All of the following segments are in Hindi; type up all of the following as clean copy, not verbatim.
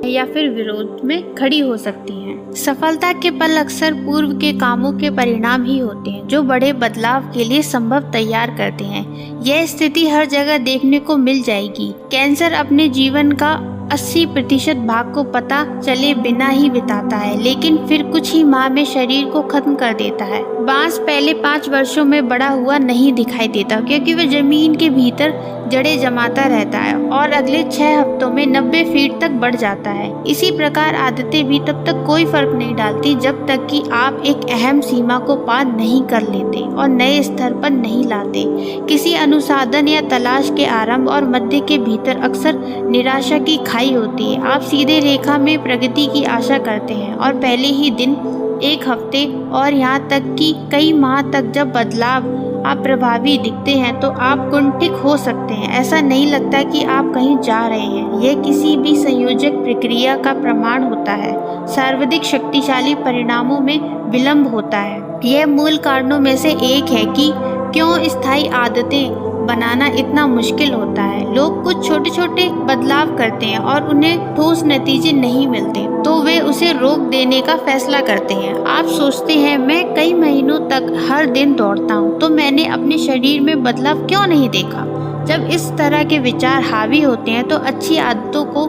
है या फिर विरोध में खड़ी हो सकती हैं। सफलता के पल अक्सर पूर्व के कामों के परिणाम ही होते हैं जो बड़े बदलाव के लिए संभव तैयार करते हैं। यह स्थिति हर जगह देखने को मिल जाएगी। कैंसर अपने जीवन का 80% भाग को पता चले बिना ही बिताता है, लेकिन फिर कुछ ही माह में शरीर को खत्म कर देता है। बांस पहले 5 वर्षों में बड़ा हुआ नहीं दिखाई देता क्योंकि वह जमीन के भीतर जड़ें जमाता रहता है और अगले 6 हफ्तों में 90 फीट तक बढ़ जाता है। इसी प्रकार आदतें भी तब तक कोई फर्क नहीं डालती जब तक कि आप एक अहम सीमा को पार नहीं कर लेते और नए स्तर पर नहीं लाते। किसी अनुसाधन या तलाश के आरंभ और मध्य के भीतर अक्सर निराशा की खाई होती है। आप सीधे रेखा में प्रगति की आशा करते हैं और पहले ही दिन, एक हफ्ते और यहाँ तक कि कई माह तक जब बदलाव आप प्रभावी दिखते हैं तो आप कुंठित हो सकते हैं। ऐसा नहीं लगता कि आप कहीं जा रहे हैं। यह किसी भी संयोजक प्रक्रिया का प्रमाण होता है। सर्वाधिक शक्तिशाली परिणामों में विलंब होता है। यह मूल कारणों में से एक है कि क्यों स्थायी आदतें बनाना इतना मुश्किल होता है। लोग कुछ छोटे छोटे बदलाव करते हैं और उन्हें ठोस नतीजे नहीं मिलते तो वे उसे रोक देने का फैसला करते हैं। आप सोचते हैं मैं कई महीनों तक हर दिन दौड़ता हूँ तो मैंने अपने शरीर में बदलाव क्यों नहीं देखा। जब इस तरह के विचार हावी होते हैं तो अच्छी आदतों को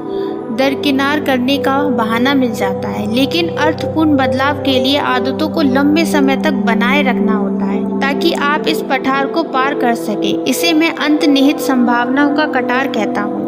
दरकिनार करने का बहाना मिल जाता है, लेकिन अर्थपूर्ण बदलाव के लिए आदतों को लंबे समय तक बनाए रखना होता है ताकि आप इस पठार को पार कर सके। इसे मैं अंतर्निहित संभावनाओं का कटार कहता हूँ।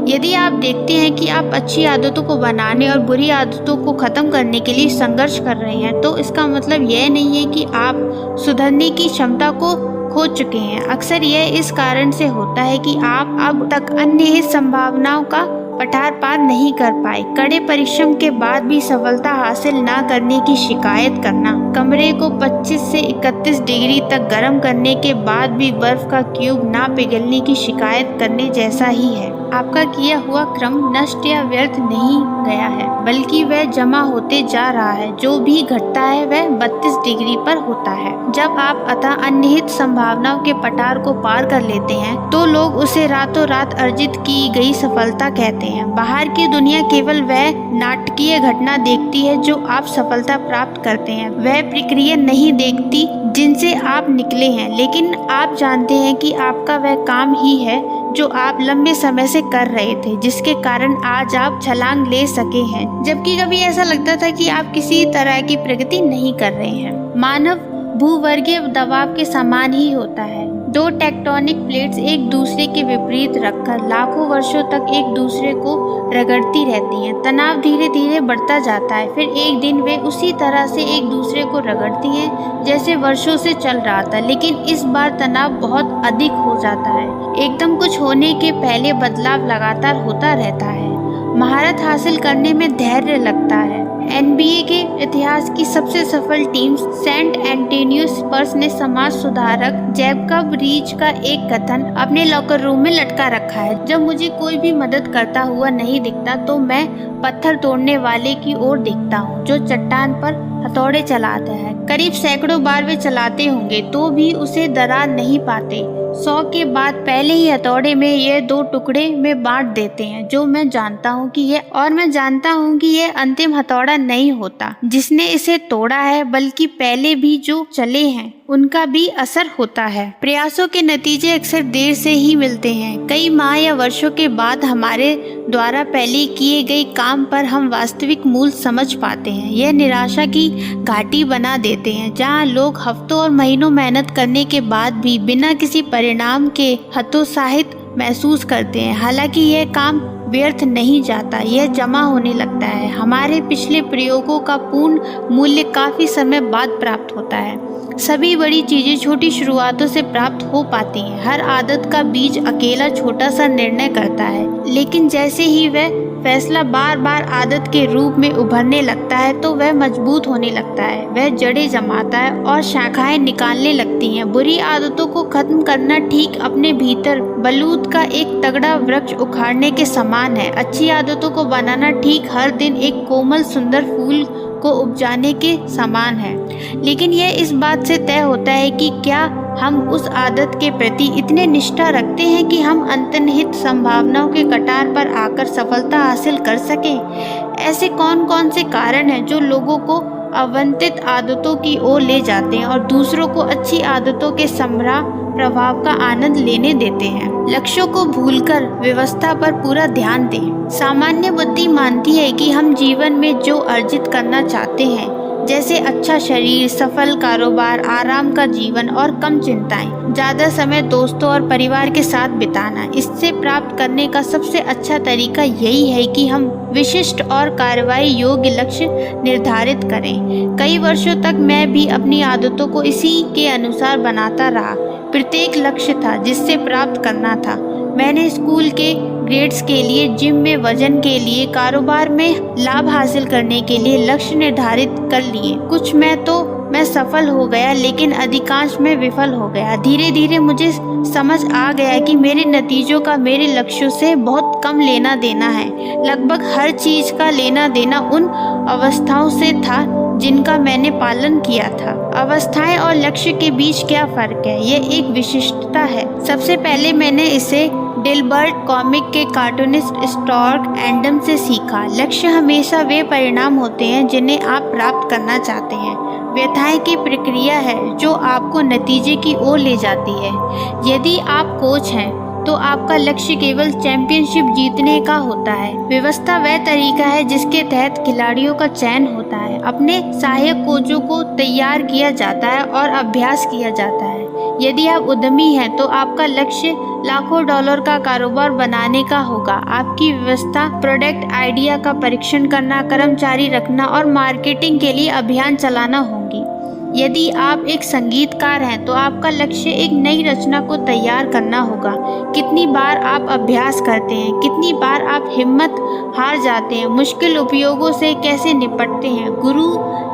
यदि आप देखते हैं कि आप अच्छी आदतों को बनाने और बुरी आदतों को खत्म करने के लिए संघर्ष कर रहे हैं तो इसका मतलब यह नहीं है कि आप सुधरने की क्षमता को खो चुके हैं। अक्सर यह इस कारण से होता है कि आप अब तक अंतर्निहित संभावनाओं का पठार पार नहीं कर पाए। कड़े परिश्रम के बाद भी सफलता हासिल न करने की शिकायत करना, कमरे को 25 से 31 डिग्री तक गर्म करने के बाद भी बर्फ का क्यूब ना पिघलने की शिकायत करने जैसा ही है। आपका किया हुआ क्रम नष्ट या व्यर्थ नहीं गया है, बल्कि वह जमा होते जा रहा है। जो भी घटता है वह 32 डिग्री पर होता है। जब आप अतः अंतर्निहित संभावनाओं के पठार को पार कर लेते हैं तो लोग उसे रातों रात अर्जित की गई सफलता कहते हैं। बाहर की दुनिया केवल वह नाटकीय घटना देखती है जो आप सफलता प्राप्त करते हैं। वह प्रक्रिया नहीं देखती जिनसे आप निकले हैं, लेकिन आप जानते हैं कि आपका वह काम ही है जो आप लंबे समय से कर रहे थे, जिसके कारण आज आप छलांग ले सके हैं, जबकि कभी ऐसा लगता था कि आप किसी तरह की प्रगति नहीं कर रहे हैं। मानव भूवर्गीय दबाव के समान ही होता है। 2 टेक्टोनिक प्लेट्स एक दूसरे के विपरीत रखकर लाखों वर्षों तक एक दूसरे को रगड़ती रहती हैं। तनाव धीरे धीरे बढ़ता जाता है, फिर एक दिन वे उसी तरह से एक दूसरे को रगड़ती हैं जैसे वर्षों से चल रहा था, लेकिन इस बार तनाव बहुत अधिक हो जाता है। एकदम कुछ होने के पहले बदलाव लगातार होता रहता है। महारत हासिल करने में धैर्य लगता है। NBA के इतिहास की सबसे सफल टीम सेंट एंटोनियो स्पर्स ने समाज सुधारक जैकब रीच का एक कथन अपने लॉकर रूम में लटका रखा है। जब मुझे कोई भी मदद करता हुआ नहीं दिखता तो मैं पत्थर तोड़ने वाले की ओर देखता हूँ जो चट्टान पर हथौड़े चलाता है। करीब सैकड़ों बार वे चलाते होंगे तो भी उसे दरार नहीं पाते। 100 के बाद पहले ही हथौड़े में ये 2 टुकड़े में बांट देते हैं। मैं जानता हूँ कि ये अंतिम हथौड़ा नहीं होता जिसने इसे तोड़ा है, बल्कि पहले भी जो चले हैं उनका भी असर होता है। प्रयासों के नतीजे अक्सर देर से ही मिलते हैं। कई माह या वर्षों के बाद हमारे द्वारा पहले किए गए काम पर हम वास्तविक मूल्य समझ पाते हैं। यह निराशा की घाटी बना देते हैं जहां लोग हफ्तों और महीनों मेहनत करने के बाद भी बिना किसी परिणाम के हतोत्साहित महसूस करते हैं। हालांकि यह काम व्यर्थ नहीं जाता, यह जमा होने लगता है। हमारे पिछले प्रयोगों का पूर्ण मूल्य काफी समय बाद प्राप्त होता है। सभी बड़ी चीजें छोटी शुरुआतों से प्राप्त हो पाती हैं। हर आदत का बीज अकेला छोटा सा निर्णय करता है, लेकिन जैसे ही वह फैसला बार बार आदत के रूप में उभरने लगता है तो वह मजबूत होने लगता है। वह जड़ें जमाता है और शाखाएं निकालने लगती हैं। बुरी आदतों को खत्म करना ठीक अपने भीतर बलूत का एक तगड़ा वृक्ष उखाड़ने के समान है। अच्छी आदतों को बनाना ठीक हर दिन एक कोमल सुंदर फूल को उपजाने के समान है। लेकिन यह इस बात से तय होता है कि क्या हम उस आदत के प्रति इतने निष्ठा रखते हैं कि हम अंतर्निहित संभावनाओं के कटार पर आकर सफलता हासिल कर सकें। ऐसे कौन कौन से कारण हैं जो लोगों को अवांछित आदतों की ओर ले जाते हैं और दूसरों को अच्छी आदतों के समृद्ध प्रभाव का आनंद लेने देते हैं। लक्ष्यों को भूलकर व्यवस्था पर पूरा ध्यान दें। सामान्य बुद्धि मानती है कि हम जीवन में जो अर्जित करना चाहते हैं, जैसे अच्छा शरीर, सफल कारोबार, आराम का जीवन और कम चिंताएं, ज्यादा समय दोस्तों और परिवार के साथ बिताना, इससे प्राप्त करने का सबसे अच्छा तरीका यही है कि हम विशिष्ट और कार्रवाई योग्य लक्ष्य निर्धारित करें। कई वर्षों तक मैं भी अपनी आदतों को इसी के अनुसार बनाता रहा। प्रत्येक लक्ष्य था जिससे प्राप्त करना था। मैंने स्कूल के ग्रेड्स के लिए, जिम में वजन के लिए, कारोबार में लाभ हासिल करने के लिए लक्ष्य निर्धारित कर लिए। कुछ में तो मैं सफल हो गया, लेकिन अधिकांश में विफल हो गया। धीरे धीरे मुझे समझ आ गया कि मेरे नतीजों का मेरे लक्ष्यों से बहुत कम लेना देना है। लगभग हर चीज का लेना देना उन अवस्थाओं से था जिनका मैंने पालन किया था। अवस्थाएं और लक्ष्य के बीच क्या फर्क है, ये एक विशिष्टता है। सबसे पहले मैंने इसे डिल्बर्ट कॉमिक के कार्टूनिस्ट स्टॉर्क एंडम से सीखा। लक्ष्य हमेशा वे परिणाम होते हैं जिन्हें आप प्राप्त करना चाहते हैं। व्यथाएं की प्रक्रिया है जो आपको नतीजे की ओर ले जाती है। यदि आप कोच हैं तो आपका लक्ष्य केवल चैंपियनशिप जीतने का होता है। व्यवस्था वह तरीका है जिसके तहत खिलाड़ियों का चयन होता है, अपने सहायक कोचों को तैयार किया जाता है और अभ्यास किया जाता है। यदि आप उद्यमी हैं तो आपका लक्ष्य लाखों डॉलर का कारोबार बनाने का होगा। आपकी व्यवस्था प्रोडक्ट आइडिया का परीक्षण करना, कर्मचारी रखना और मार्केटिंग के लिए अभियान चलाना होंगी। यदि आप एक संगीतकार हैं तो आपका लक्ष्य एक नई रचना को तैयार करना होगा। कितनी बार आप अभ्यास करते हैं, कितनी बार आप हिम्मत हार जाते हैं, मुश्किल उपयोगों से कैसे निपटते हैं, गुरु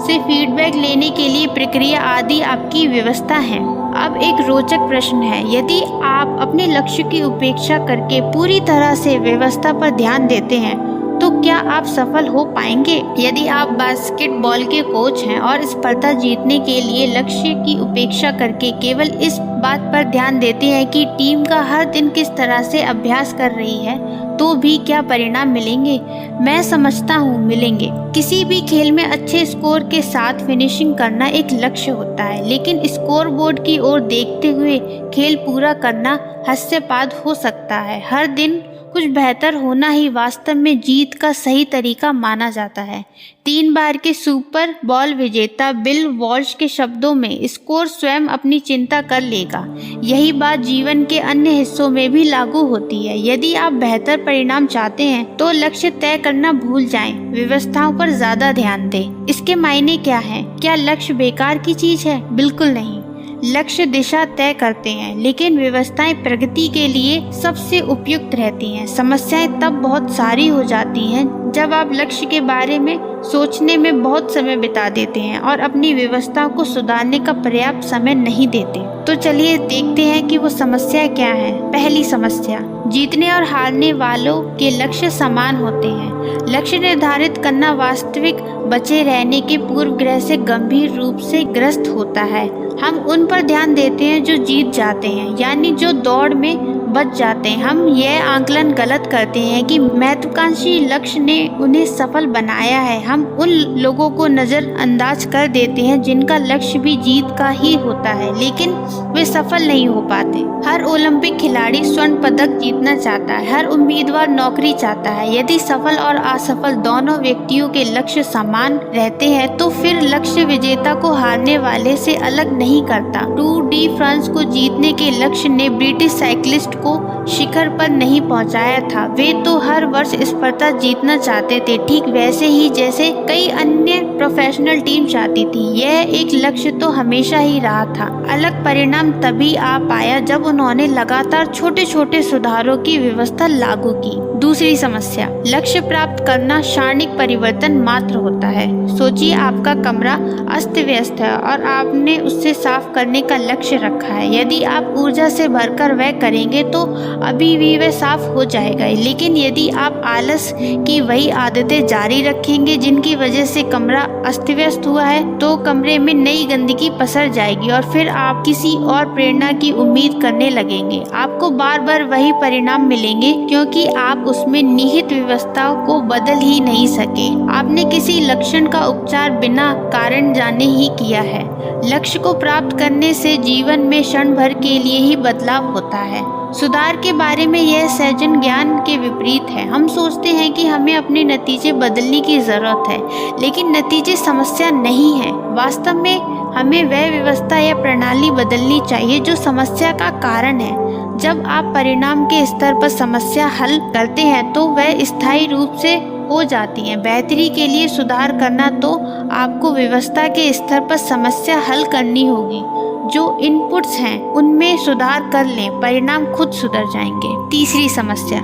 से फीडबैक लेने के लिए प्रक्रिया आदि आपकी व्यवस्था है। अब एक रोचक प्रश्न है, यदि आप अपने लक्ष्य की उपेक्षा करके पूरी तरह से व्यवस्था पर ध्यान देते हैं तो क्या आप सफल हो पाएंगे? यदि आप बास्केटबॉल के कोच हैं और स्पर्धा जीतने के लिए लक्ष्य की उपेक्षा करके केवल इस बात पर ध्यान देते हैं कि टीम का हर दिन किस तरह से अभ्यास कर रही है, तो भी क्या परिणाम मिलेंगे? मैं समझता हूँ मिलेंगे। किसी भी खेल में अच्छे स्कोर के साथ फिनिशिंग करना एक लक्ष्य होता है, लेकिन स्कोर बोर्ड की ओर देखते हुए खेल पूरा करना हास्यास्पद हो सकता है। हर दिन कुछ बेहतर होना ही वास्तव में जीत का सही तरीका माना जाता है। 3 बार के सुपर बॉल विजेता बिल वॉल्श के शब्दों में, स्कोर स्वयं अपनी चिंता कर लेगा। यही बात जीवन के अन्य हिस्सों में भी लागू होती है। यदि आप बेहतर परिणाम चाहते हैं तो लक्ष्य तय करना भूल जाएं, व्यवस्थाओं पर ज्यादा ध्यान दें। इसके मायने क्या हैं? क्या लक्ष्य बेकार की चीज है? बिल्कुल नहीं। लक्ष्य दिशा तय करते हैं, लेकिन व्यवस्थाएं प्रगति के लिए सबसे उपयुक्त रहती हैं। समस्याएं तब बहुत सारी हो जाती हैं जब आप लक्ष्य के बारे में सोचने में बहुत समय बिता देते हैं और अपनी व्यवस्था को सुधारने का पर्याप्त समय नहीं देते। तो चलिए देखते हैं कि वो समस्या क्या है। पहली समस्या, जीतने और हारने वालों के लक्ष्य समान होते हैं। लक्ष्य निर्धारित करना वास्तविक बचे रहने के पूर्वग्रह से गंभीर रूप से ग्रस्त होता है। हम उन पर ध्यान देते हैं जो जीत जाते हैं, यानी जो दौड़ में बच जाते हैं। हम यह आंकलन गलत करते हैं कि महत्वाकांक्षी लक्ष्य ने उन्हें सफल बनाया है। हम उन लोगों को नजरअंदाज कर देते हैं जिनका लक्ष्य भी जीत का ही होता है, लेकिन वे सफल नहीं हो पाते। हर ओलंपिक खिलाड़ी स्वर्ण पदक जीतना चाहता है, हर उम्मीदवार नौकरी चाहता है। यदि सफल और असफल दोनों व्यक्तियों के लक्ष्य समान रहते हैं तो फिर लक्ष्य विजेता को हारने वाले से अलग नहीं करता। टूर डी फ्रांस को जीतने के लक्ष्य ने ब्रिटिश साइकिलिस्ट को शिखर पर नहीं पहुंचाया था। वे तो हर वर्ष स्पर्धा जीतना चाहते थे, ठीक वैसे ही जैसे कई अन्य प्रोफेशनल टीम चाहती थी। यह एक लक्ष्य तो हमेशा ही रहा था। अलग परिणाम तभी आ पाया जब उन्होंने लगातार छोटे छोटे सुधारों की व्यवस्था लागू की। दूसरी समस्या, लक्ष्य प्राप्त करना क्षणिक परिवर्तन मात्र होता है। सोचिए आपका कमरा अस्त व्यस्त है और आपने उससे साफ करने का लक्ष्य रखा है। यदि आप ऊर्जा से भरकर वह करेंगे तो अभी भी वह साफ हो जाएगा, लेकिन यदि आप आलस की वही आदतें जारी रखेंगे जिनकी वजह से कमरा अस्त व्यस्त हुआ है तो कमरे में नई गंदगी पसर जाएगी और फिर आप किसी और प्रेरणा की उम्मीद करने लगेंगे। आपको बार बार वही परिणाम मिलेंगे क्योंकि आप उसमें निहित व्यवस्था को बदल ही नहीं सके। आपने किसी लक्षण का उपचार बिना कारण जाने ही किया है। लक्ष्य को प्राप्त करने से जीवन में क्षण भर के लिए ही बदलाव होता है। सुधार के बारे में यह सहजन ज्ञान के विपरीत है। हम सोचते हैं कि हमें अपने नतीजे बदलने की जरूरत है, लेकिन नतीजे समस्या नहीं है। वास्तव में हमें वह व्यवस्था या प्रणाली बदलनी चाहिए जो समस्या का कारण है। जब आप परिणाम के स्तर पर समस्या हल करते हैं तो वह स्थायी रूप से हो जाती है। बेहतरी के लिए सुधार करना तो आपको व्यवस्था के स्तर पर समस्या हल करनी होगी। जो इनपुट्स हैं उनमें सुधार कर लें, परिणाम खुद सुधर जाएंगे। तीसरी समस्या,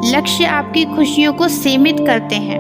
लक्ष्य आपकी खुशियों को सीमित करते हैं।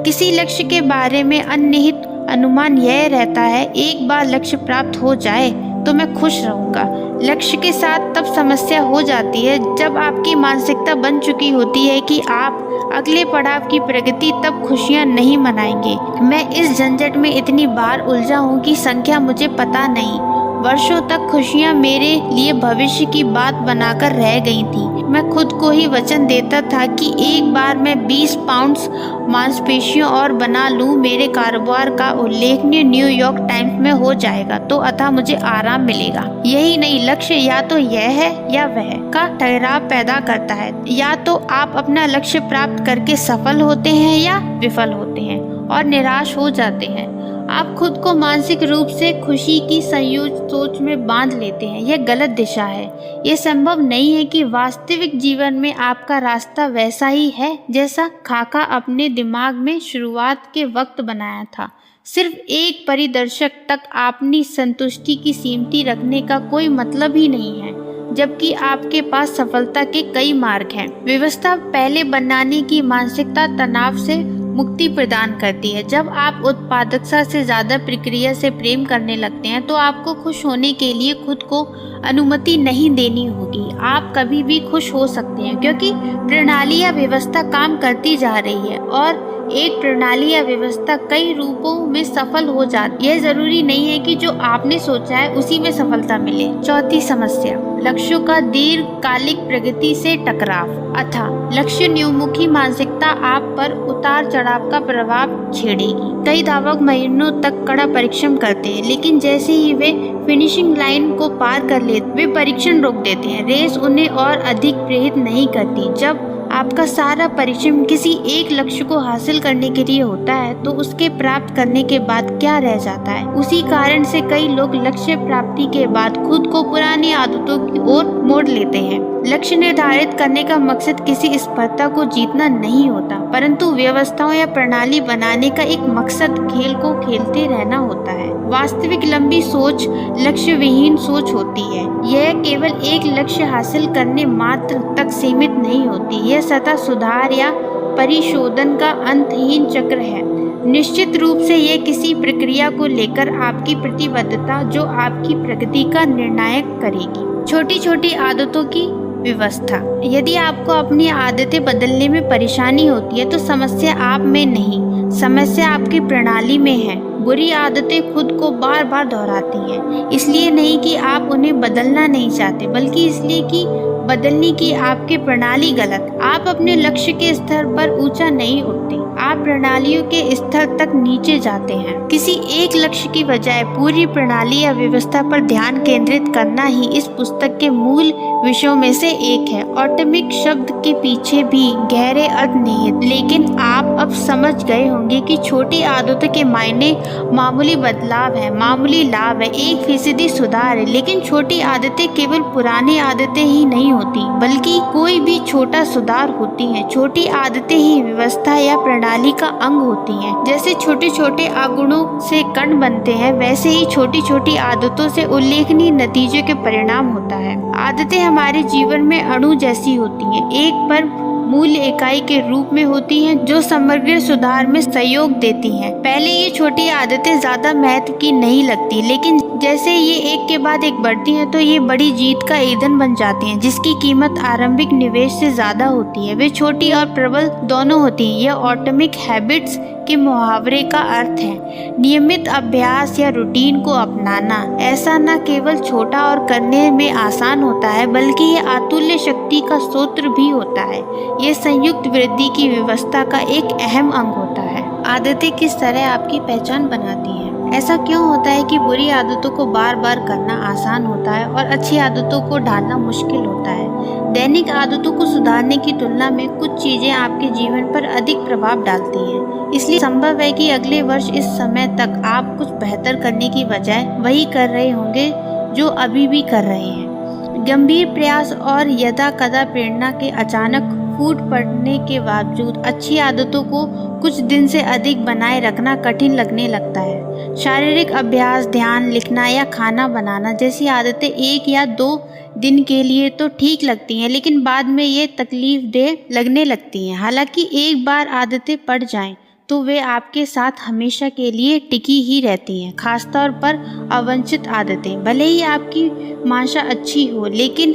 किसी लक्ष्य के बारे में अंतर्निहित अनुमान यह रहता है, एक बार लक्ष्य प्राप्त हो जाए तो मैं खुश रहूंगा। लक्ष्य के साथ तब समस्या हो जाती है जब आपकी मानसिकता बन चुकी होती है कि आप अगले पड़ाव की प्रगति तब खुशियां नहीं मनाएंगे। मैं इस झंझट में इतनी बार उलझा हूँ कि संख्या मुझे पता नहीं। वर्षों तक खुशियां मेरे लिए भविष्य की बात बनाकर रह गई थी। मैं खुद को ही वचन देता था कि एक बार मैं 20 पाउंड्स मांसपेशियों और बना लूं, मेरे कारोबार का उल्लेखनीय न्यूयॉर्क टाइम्स में हो जाएगा तो अतः मुझे आराम मिलेगा। यही नहीं, लक्ष्य या तो यह है या वह का ठहराव पैदा करता है। या तो आप अपना लक्ष्य प्राप्त करके सफल होते हैं या विफल होते हैं और निराश हो जाते हैं। आप खुद को मानसिक रूप से खुशी की संयोज सोच में बांध लेते हैं। यह गलत दिशा है। यह संभव नहीं है कि वास्तविक जीवन में आपका रास्ता वैसा ही है जैसा खाका अपने दिमाग में शुरुआत के वक्त बनाया था। सिर्फ एक परिदर्शक तक अपनी संतुष्टि की सीमित रखने का कोई मतलब ही नहीं है, जबकि आपके पास सफलता के कई मार्ग हैं। व्यवस्था पहले बनाने की मानसिकता तनाव से मुक्ति प्रदान करती है। जब आप उत्पादकता से ज्यादा प्रक्रिया से प्रेम करने लगते हैं तो आपको खुश होने के लिए खुद को अनुमति नहीं देनी होगी। आप कभी भी खुश हो सकते हैं क्योंकि प्रणाली या व्यवस्था काम करती जा रही है और एक प्रणाली या व्यवस्था कई रूपों में सफल हो जाती है। यह जरूरी नहीं है कि जो आपने सोचा है उसी में सफलता मिले। चौथी समस्या, लक्ष्यों का दीर्घकालिक प्रगति से टकराव। अतः लक्ष्य न्यूमुखी मानसिकता आप पर उतार चढ़ाव का प्रभाव छेड़ेगी। कई धावक महीनों तक कड़ा परिश्रम करते हैं, लेकिन जैसे ही वे फिनिशिंग लाइन को पार कर लेते वे परीक्षण रोक देते हैं। रेस उन्हें और अधिक प्रेरित नहीं करती। जब आपका सारा परिश्रम किसी एक लक्ष्य को हासिल करने के लिए होता है तो उसके प्राप्त करने के बाद क्या रह जाता है। उसी कारण से कई लोग लक्ष्य प्राप्ति के बाद खुद को पुरानी आदतों की ओर मोड़ लेते हैं। लक्ष्य निर्धारित करने का मकसद किसी स्पर्धा को जीतना नहीं होता, परंतु व्यवस्थाओं या प्रणाली बनाने का एक मकसद खेल को खेलते रहना होता है। वास्तविक लंबी सोच लक्ष्य विहीन सोच होती है। यह केवल एक लक्ष्य हासिल करने मात्र तक सीमित नहीं होती। यह सतत सुधार या परिशोधन का अंतहीन चक्र है। निश्चित रूप से यह किसी प्रक्रिया को लेकर आपकी प्रतिबद्धता जो आपकी प्रगति का निर्णायक करेगी। छोटी छोटी आदतों की व्यवस्था। यदि आपको अपनी आदतें बदलने में परेशानी होती है तो समस्या आप में नहीं, समस्या आपकी प्रणाली में है। बुरी आदतें खुद को बार बार दोहराती हैं, इसलिए नहीं कि आप उन्हें बदलना नहीं चाहते, बल्कि इसलिए कि बदलने की आपकी प्रणाली गलत। आप अपने लक्ष्य के स्तर पर ऊंचा नहीं उठते, आप प्रणालियों के स्तर तक नीचे जाते हैं। किसी एक लक्ष्य की बजाय पूरी प्रणाली या व्यवस्था पर ध्यान केंद्रित करना ही इस पुस्तक के मूल विषयों में से एक है। ऑटोमिक शब्द के पीछे भी गहरे अर्थ निहित, लेकिन आप अब समझ गए होंगे कि छोटी आदतों के मायने मामूली बदलाव है, मामूली लाभ है, 1% सुधार है। लेकिन छोटी आदतें केवल पुरानी आदतें ही नहीं होती, बल्कि कोई भी छोटा सुधार होती हैं। छोटी आदतें ही व्यवस्था या प्रणाली का अंग होती हैं। जैसे छोटे छोटे अवगुणों से कण बनते हैं, वैसे ही छोटी छोटी आदतों से उल्लेखनीय नतीजों के परिणाम होता है। आदतें हमारे जीवन में अणु जैसी होती हैं, एक पर मूल्य इकाई के रूप में होती हैं जो समग्र सुधार में सहयोग देती हैं। पहले ये छोटी आदतें ज्यादा महत्व की नहीं लगती, लेकिन जैसे ये एक के बाद एक बढ़ती हैं तो ये बड़ी जीत का ईंधन बन जाती हैं, जिसकी कीमत आरंभिक निवेश से ज्यादा होती है। वे छोटी और प्रबल दोनों होती हैं। यह ऑटोमिक हैबिट्स के मुहावरे का अर्थ है नियमित अभ्यास या रूटीन को अपनाना। ऐसा न केवल छोटा और करने में आसान होता है बल्कि यह अतुल्य शक्ति का स्रोत भी होता है। यह संयुक्त वृद्धि की व्यवस्था का एक अहम अंग होता है। आदतें किस तरह आपकी पहचान बनाती हैं? ऐसा क्यों होता है कि बुरी आदतों को बार बार करना आसान होता है और अच्छी आदतों को ढालना मुश्किल होता है? दैनिक आदतों को सुधारने की तुलना में कुछ चीजें आपके जीवन पर अधिक प्रभाव डालती हैं। इसलिए संभव है कि अगले वर्ष इस समय तक आप कुछ बेहतर करने की बजाय वही कर रहे होंगे जो अभी भी कर रहे हैं। गंभीर प्रयास और यदा कदा प्रेरणा के अचानक फूट पड़ने के बावजूद अच्छी आदतों को कुछ दिन से अधिक बनाए रखना कठिन लगने लगता है। शारीरिक अभ्यास, ध्यान, लिखना या खाना बनाना जैसी आदतें 1 या 2 दिन के लिए तो ठीक लगती हैं, लेकिन बाद में ये तकलीफ देह लगने लगती हैं। हालांकि एक बार आदतें पड़ जाएं तो वे आपके साथ हमेशा के लिए टिकी ही रहती हैं। खासतौर पर अवांछित आदतें, भले ही आपकी मंशा अच्छी हो, लेकिन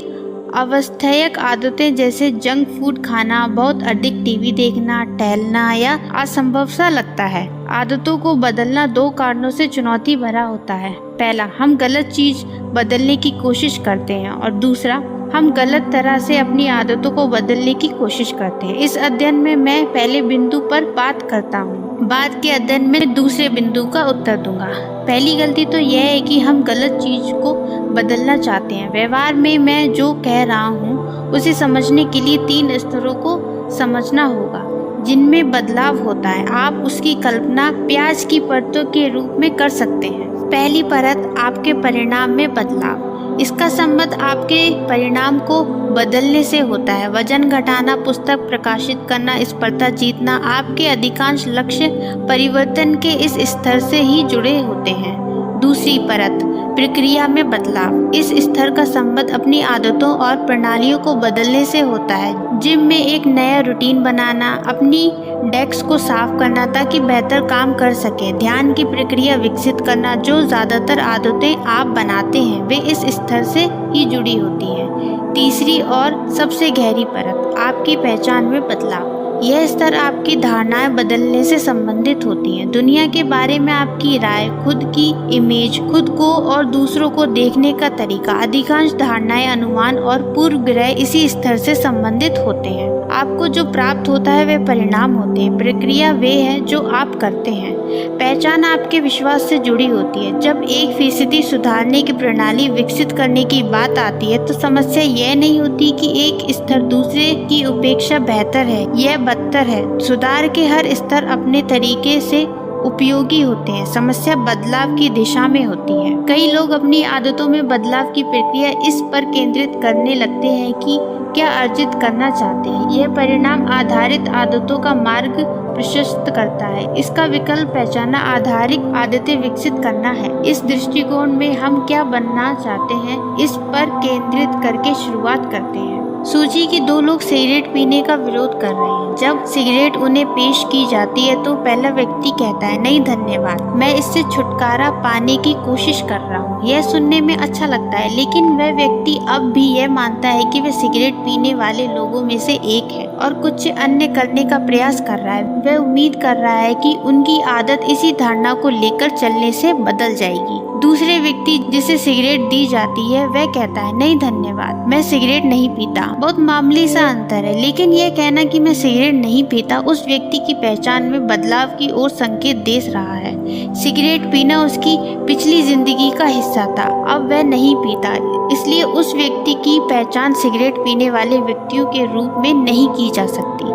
अवस्थेयक आदतें जैसे जंक फूड खाना, बहुत अधिक टीवी देखना, टहलना या असंभव सा लगता है। आदतों को बदलना 2 कारणों से चुनौती भरा होता है। पहला, हम गलत चीज बदलने की कोशिश करते हैं और दूसरा, हम गलत तरह से अपनी आदतों को बदलने की कोशिश करते हैं। इस अध्ययन में मैं पहले बिंदु पर बात करता हूँ, बाद के अध्ययन में दूसरे बिंदु का उत्तर दूंगा। पहली गलती तो यह है कि हम गलत चीज को बदलना चाहते हैं। व्यवहार में मैं जो कह रहा हूँ उसे समझने के लिए 3 स्तरों को समझना होगा जिनमें बदलाव होता है। आप उसकी कल्पना प्याज की परतों के रूप में कर सकते हैं। पहली परत, आपके परिणाम में बदलाव। इसका संबंध आपके परिणाम को बदलने से होता है। वजन घटाना, पुस्तक प्रकाशित करना, स्पर्धा जीतना, आपके अधिकांश लक्ष्य परिवर्तन के इस स्तर से ही जुड़े होते हैं। दूसरी परत, प्रक्रिया में बदलाव। इस स्तर का संबंध अपनी आदतों और प्रणालियों को बदलने से होता है। जिम में एक नया रूटीन बनाना, अपनी डेस्क को साफ करना ताकि बेहतर काम कर सकें, ध्यान की प्रक्रिया विकसित करना। जो ज़्यादातर आदतें आप बनाते हैं वे इस स्तर से ही जुड़ी होती हैं। तीसरी और सबसे गहरी परत, आपकी पहचान में बदलाव। यह स्तर आपकी धारणाएं बदलने से संबंधित होती हैं। दुनिया के बारे में आपकी राय, खुद की इमेज, खुद को और दूसरों को देखने का तरीका, अधिकांश धारणाएं, अनुमान और पूर्वग्रह इसी स्तर से संबंधित होते हैं। आपको जो प्राप्त होता है वे परिणाम होते हैं, प्रक्रिया वे है जो आप करते हैं। पहचान आपके विश्वास से जुड़ी होती है। जब 1% सुधारने की प्रणाली विकसित करने की बात आती है तो समस्या यह नहीं होती कि एक स्तर दूसरे की उपेक्षा बेहतर है, यह बदतर है। सुधार के हर स्तर अपने तरीके से उपयोगी होते हैं। समस्या बदलाव की दिशा में होती है। कई लोग अपनी आदतों में बदलाव की प्रक्रिया इस पर केंद्रित करने लगते हैं कि क्या अर्जित करना चाहते हैं। यह परिणाम आधारित आदतों का मार्ग प्रशस्त करता है। इसका विकल्प पहचान आधारित आदतें विकसित करना है। इस दृष्टिकोण में हम क्या बनना चाहते हैं इस पर केंद्रित करके शुरुआत करते हैं। सूची के 2 लोग सिगरेट पीने का विरोध कर रहे हैं। जब सिगरेट उन्हें पेश की जाती है तो पहला व्यक्ति कहता है, नहीं धन्यवाद, मैं इससे छुटकारा पाने की कोशिश कर रहा हूँ। यह सुनने में अच्छा लगता है, लेकिन वह व्यक्ति अब भी यह मानता है कि वह सिगरेट पीने वाले लोगों में से एक है और कुछ अन्य करने का प्रयास कर रहा है। वह उम्मीद कर रहा है कि उनकी आदत इसी धारणा को लेकर चलने से बदल जाएगी। दूसरे व्यक्ति जिसे सिगरेट दी जाती है वह कहता है, नहीं धन्यवाद, मैं सिगरेट नहीं पीता। बहुत मामूली सा अंतर है, लेकिन यह कहना कि मैं सिगरेट नहीं पीता उस व्यक्ति की पहचान में बदलाव की ओर संकेत दे रहा है। सिगरेट पीना उसकी पिछली जिंदगी का हिस्सा था, अब वह नहीं पीता, इसलिए उस व्यक्ति की पहचान सिगरेट पीने वाले व्यक्तियों के रूप में नहीं की जा सकती।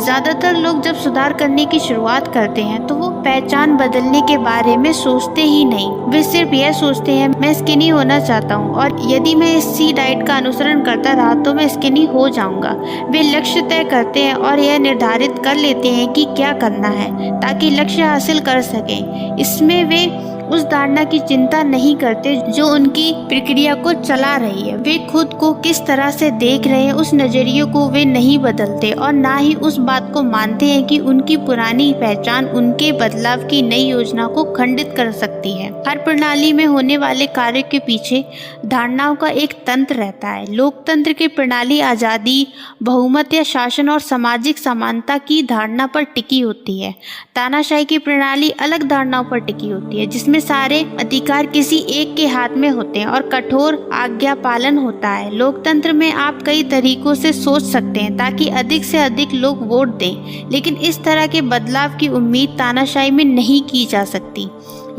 ज्यादातर लोग जब सुधार करने की शुरुआत करते हैं तो वो पहचान बदलने के बारे में सोचते ही नहीं। वे सिर्फ यह सोचते हैं, मैं स्किनी होना चाहता हूँ और यदि मैं इसी डाइट का अनुसरण करता रहा तो मैं स्किनी हो जाऊंगा। वे लक्ष्य तय करते हैं और यह निर्धारित कर लेते हैं कि क्या करना है ताकि लक्ष्य हासिल कर सकें। इसमें वे उस धारणा की चिंता नहीं करते जो उनकी प्रक्रिया को चला रही है। वे खुद को किस तरह से देख रहे हैं उस नजरिए को वे नहीं बदलते और ना ही उस बात को मानते हैं कि उनकी पुरानी पहचान उनके बदलाव की नई योजना को खंडित कर सकती है। हर प्रणाली में होने वाले कार्य के पीछे धारणाओं का एक तंत्र रहता है। लोकतंत्र की प्रणाली आजादी, बहुमत या शासन और सामाजिक समानता की धारणा पर टिकी होती है। तानाशाही की प्रणाली अलग धारणाओं पर टिकी होती है, जिसमें सारे अधिकार किसी एक के हाथ में होते हैं और कठोर आज्ञा पालन होता है। लोकतंत्र में आप कई तरीकों से सोच सकते हैं ताकि अधिक से अधिक लोग वोट दें, लेकिन इस तरह के बदलाव की उम्मीद तानाशाही में नहीं की जा सकती।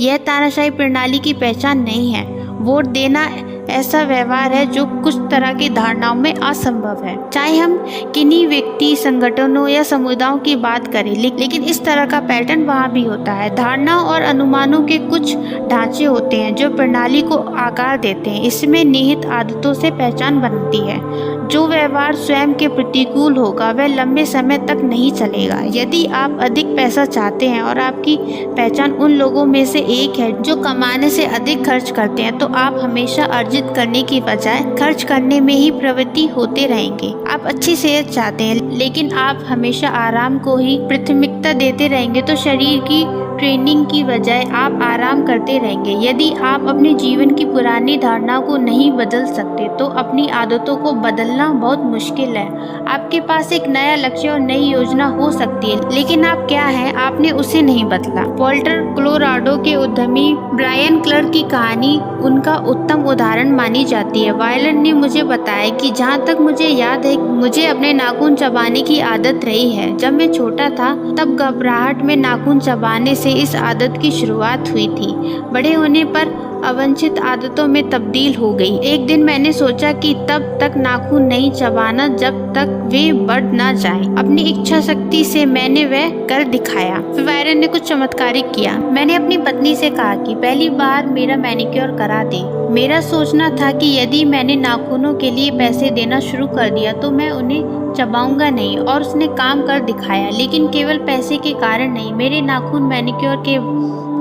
यह तानाशाही प्रणाली की पहचान नहीं है। वोट देना ऐसा व्यवहार है जो कुछ तरह की धारणाओं में असंभव है। चाहे हम किन्हीं व्यक्ति, संगठनों या समुदायों की बात करें, लेकिन इस तरह का पैटर्न वहाँ भी होता है। धारणाओं और अनुमानों के कुछ ढांचे होते हैं जो प्रणाली को आकार देते हैं। इसमें निहित आदतों से पहचान बनती है। जो व्यवहार स्वयं के प्रतिकूल होगा वह लंबे समय तक नहीं चलेगा। यदि आप अधिक पैसा चाहते हैं और आपकी पहचान उन लोगों में से एक है जो कमाने से अधिक खर्च करते हैं, तो आप हमेशा अर्जित करने की बजाय खर्च करने में ही प्रवृत्ति होते रहेंगे। आप अच्छी सेहत चाहते हैं लेकिन आप हमेशा आराम को ही प्राथमिकता देते रहेंगे, तो शरीर की ट्रेनिंग की बजाय आप आराम करते रहेंगे। यदि आप अपने जीवन की पुरानी धारणाओं को नहीं बदल सकते तो अपनी आदतों को बदलना बहुत मुश्किल है। आपके पास एक नया लक्ष्य और नई योजना हो सकती है, लेकिन आप क्या हैं आपने उसे नहीं बदला। बोल्डर कोलोराडो के उद्यमी ब्रायन क्लर्क की कहानी उनका उत्तम उदाहरण मानी जाती है। वायलन ने मुझे बताया कि जहाँ तक मुझे याद है मुझे अपने नाखून चबाने की आदत रही है। जब मैं छोटा था तब घबराहट में नाखून चबाने से इस आदत की शुरुआत हुई थी। बड़े होने पर अवांछित आदतों में तब्दील हो गई। एक दिन मैंने सोचा कि तब तक नाखून नहीं चबाना जब तक वे बढ़ ना जाएं। अपनी इच्छा शक्ति से मैंने वह कर दिखाया। फिर वायरन ने कुछ चमत्कारिक किया। मैंने अपनी पत्नी से कहा कि पहली बार मेरा मैनिक्योर करा दे। मेरा सोचना था कि यदि मैंने नाखूनों के लिए पैसे देना शुरू कर दिया तो मैं उन्हें चबाऊंगा नहीं, और उसने काम कर दिखाया। लेकिन केवल पैसे के कारण नहीं, मेरे नाखून मैनिक्योर के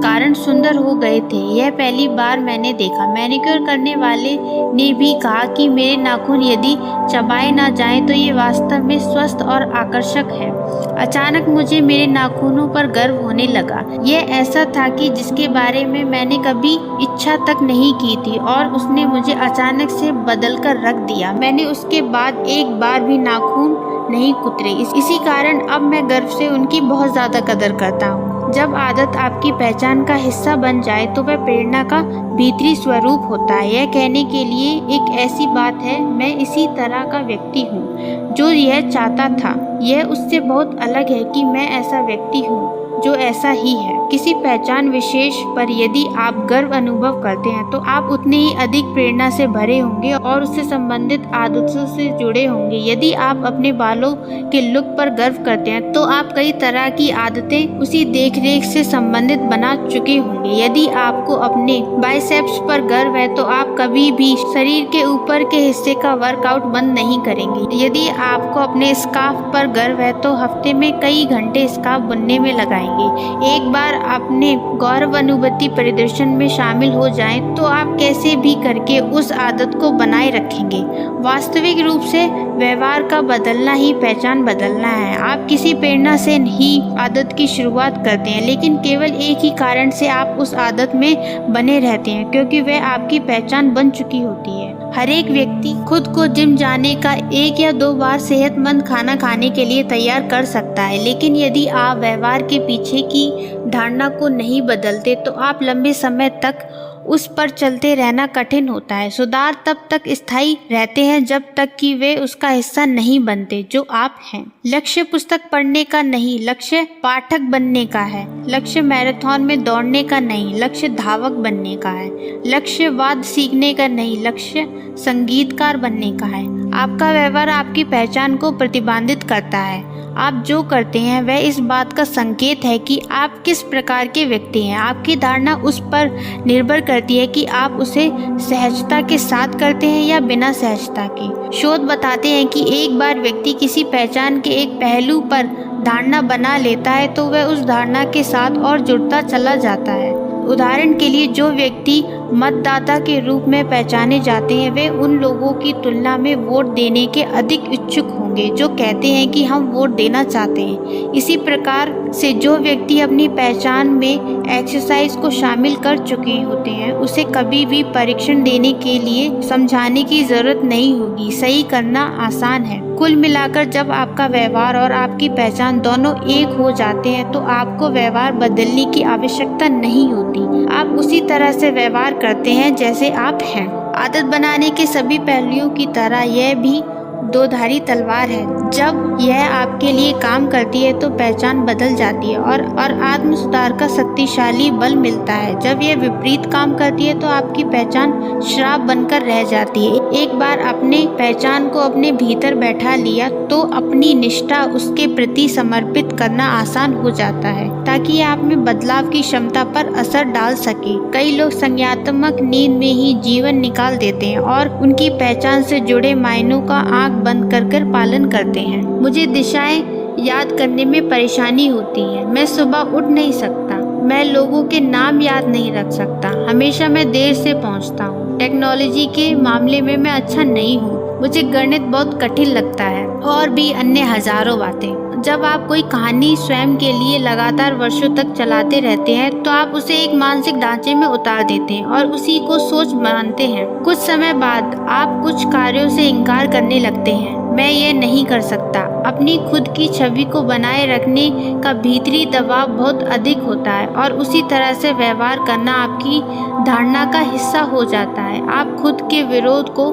कारण सुंदर हो गए थे। यह पहली बार मैंने देखा। मैनिक्योर करने वाले ने भी कहा कि मेरे नाखून यदि चबाए ना जाएं तो ये वास्तव में स्वस्थ और आकर्षक है। अचानक मुझे मेरे नाखूनों पर गर्व होने लगा। यह ऐसा था कि जिसके बारे में मैंने कभी इच्छा तक नहीं की थी, और उसने मुझे अचानक से बदल कर रख दिया। मैंने उसके बाद एक बार भी नाखून नहीं कुतरे। इसी कारण अब मैं गर्व से उनकी बहुत ज्यादा कदर करता हूँ। जब आदत आपकी पहचान का हिस्सा बन जाए तो वह प्रेरणा का भीतरी स्वरूप होता है। यह कहने के लिए एक ऐसी बात है, मैं इसी तरह का व्यक्ति हूँ जो यह चाहता था। यह उससे बहुत अलग है कि मैं ऐसा व्यक्ति हूँ जो ऐसा ही है। किसी पहचान विशेष पर यदि आप गर्व अनुभव करते हैं तो आप उतने ही अधिक प्रेरणा से भरे होंगे और उससे संबंधित आदतों से जुड़े होंगे। यदि आप अपने बालों के लुक पर गर्व करते हैं तो आप कई तरह की आदतें उसी देखरेख से संबंधित बना चुके होंगे। यदि आपको अपने बाइसेप्स पर गर्व है तो आप कभी भी शरीर के ऊपर के हिस्से का वर्कआउट बंद नहीं करेंगे। यदि आपको अपने स्कार्फ पर गर्व है तो हफ्ते में कई घंटे स्कार्फ बुनने में लगाएंगे। एक बार अपने गौरव अनुभूति प्रदर्शन में शामिल हो जाएं तो आप कैसे भी करके उस आदत को बनाए रखेंगे। वास्तविक रूप से व्यवहार का बदलना ही पहचान बदलना है। आप किसी प्रेरणा से ही आदत की शुरुआत करते हैं, लेकिन केवल एक ही कारण से आप उस आदत में बने रहते हैं, क्योंकि वह आपकी पहचान बन चुकी होती है। हर एक व्यक्ति खुद को जिम जाने का 1 या 2 बार सेहतमंद खाना खाने के लिए तैयार कर सकता है, लेकिन यदि आप व्यवहार के पीछे की धारणा को नहीं बदलते तो आप लंबे समय तक उस पर चलते रहना कठिन होता है। सुधार तब तक स्थायी रहते हैं जब तक कि वे उसका हिस्सा नहीं बनते जो आप हैं। लक्ष्य पुस्तक पढ़ने का नहीं, लक्ष्य पाठक बनने का है। लक्ष्य मैराथन में दौड़ने का नहीं, लक्ष्य धावक बनने का है। लक्ष्य वाद्य सीखने का नहीं, लक्ष्य संगीतकार बनने का है। आपका व्यवहार आपकी पहचान को प्रतिबंधित करता है। आप जो करते हैं वह इस बात का संकेत है कि आप किस प्रकार के व्यक्ति हैं। आपकी धारणा उस पर निर्भर करती है कि आप उसे सहजता के साथ करते हैं या बिना सहजता के। शोध बताते हैं कि एक बार व्यक्ति किसी पहचान के एक पहलू पर धारणा बना लेता है तो वह उस धारणा के साथ और जुड़ता चला जाता है। उदाहरण के लिए जो व्यक्ति मतदाता के रूप में पहचाने जाते हैं वे उन लोगों की तुलना में वोट देने के अधिक इच्छुक होंगे जो कहते हैं कि हम वोट देना चाहते हैं। इसी प्रकार से जो व्यक्ति अपनी पहचान में एक्सरसाइज को शामिल कर चुके होते हैं उसे कभी भी परीक्षण देने के लिए समझाने की जरूरत नहीं होगी। सही करना आसान है। कुल मिलाकर जब आपका व्यवहार और आपकी पहचान दोनों एक हो जाते हैं तो आपको व्यवहार बदलने की आवश्यकता नहीं होती। आप उसी तरह से व्यवहार करते हैं जैसे आप हैं। आदत बनाने के सभी पहलुओं की तरह यह भी दो-धारी तलवार है। जब यह आपके लिए काम करती है तो पहचान बदल जाती है और आत्म सुधार का शक्तिशाली बल मिलता है। जब यह विपरीत काम करती है तो आपकी पहचान श्राप बनकर रह जाती है। एक बार अपने पहचान को अपने भीतर बैठा लिया तो अपनी निष्ठा उसके प्रति समर्पित करना आसान हो जाता है ताकि आप में बदलाव की क्षमता पर असर डाल सके। कई लोग संज्ञानात्मक नींद में ही जीवन निकाल देते हैं और उनकी पहचान से जुड़े मायनों का आंख बंद कर पालन करते हैं। मुझे दिशाएं याद करने में परेशानी होती है। मैं सुबह उठ नहीं सकता। मैं लोगों के नाम याद नहीं रख सकता। हमेशा मैं देर से पहुंचता हूँ। टेक्नोलॉजी के मामले में मैं अच्छा नहीं हूँ। मुझे गणित बहुत कठिन लगता है और भी अन्य हजारों बातें। जब आप कोई कहानी स्वयं के लिए लगातार वर्षों तक चलाते रहते हैं तो आप उसे एक मानसिक ढांचे में उतार देते हैं और उसी को सोच मानते हैं। कुछ समय बाद आप कुछ कार्यों से इनकार करने लगते हैं। मैं ये नहीं कर सकता। अपनी खुद की छवि को बनाए रखने का भीतरी दबाव बहुत अधिक होता है और उसी तरह से व्यवहार करना आपकी धारणा का हिस्सा हो जाता है। आप खुद के विरोध को